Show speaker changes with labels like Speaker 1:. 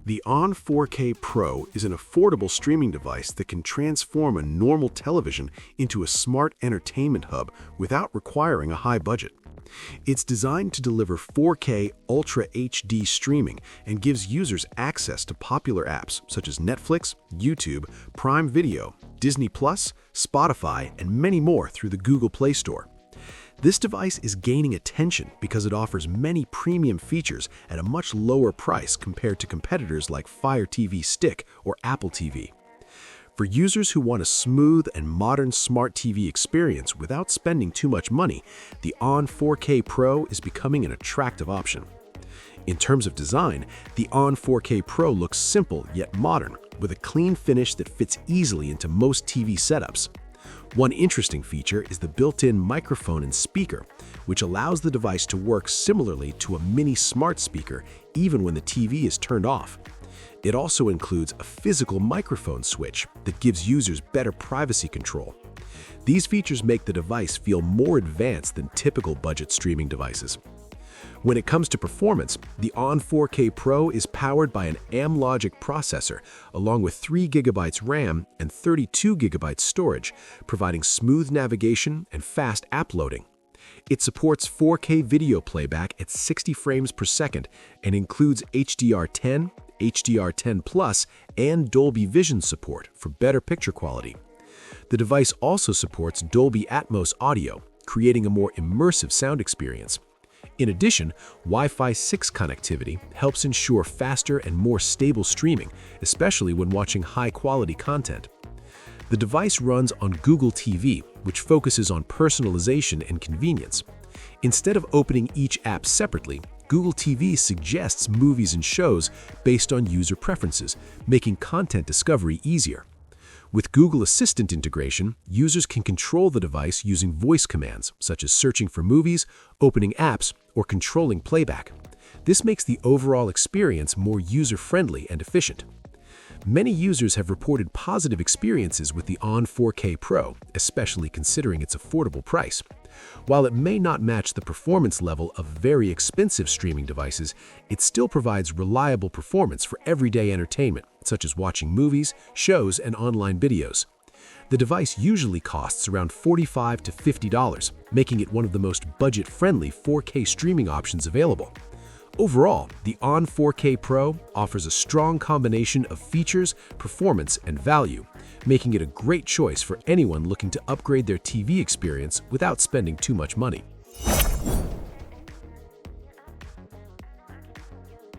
Speaker 1: The ON 4K Pro is an affordable streaming device that can transform a normal television into a smart entertainment hub without requiring a high budget. It's designed to deliver 4K Ultra HD streaming and gives users access to popular apps such as Netflix, YouTube, Prime Video, Disney+, Spotify, and many more through the Google Play Store. This device is gaining attention because it offers many premium features at a much lower price compared to competitors like Fire TV Stick or Apple TV. For users who want a smooth and modern smart TV experience without spending too much money, the ON 4K Pro is becoming an attractive option. In terms of design, the ON 4K Pro looks simple yet modern, with a clean finish that fits easily into most TV setups. One interesting feature is the built-in microphone and speaker, which allows the device to work similarly to a mini smart speaker even when the TV is turned off. It also includes a physical microphone switch that gives users better privacy control. These features make the device feel more advanced than typical budget streaming devices. When it comes to performance, the ON 4K Pro is powered by an Amlogic processor along with 3 GB RAM and 32 GB storage, providing smooth navigation and fast app loading. It supports 4K video playback at 60 frames per second and includes HDR10, HDR10+, and Dolby Vision support for better picture quality. The device also supports Dolby Atmos audio, creating a more immersive sound experience. In addition, Wi-Fi 6 connectivity helps ensure faster and more stable streaming, especially when watching high-quality content. The device runs on Google TV, which focuses on personalization and convenience. Instead of opening each app separately, Google TV suggests movies and shows based on user preferences, making content discovery easier. With Google Assistant integration, users can control the device using voice commands, such as searching for movies, opening apps, or controlling playback. This makes the overall experience more user-friendly and efficient. Many users have reported positive experiences with the ON 4K Pro, especially considering its affordable price. While it may not match the performance level of very expensive streaming devices, it still provides reliable performance for everyday entertainment, such as watching movies, shows, and online videos. The device usually costs around $45 to $50, making it one of the most budget-friendly 4K streaming options available. Overall, the ON 4K Pro offers a strong combination of features, performance, and value, making it a great choice for anyone looking to upgrade their TV experience without spending too much money.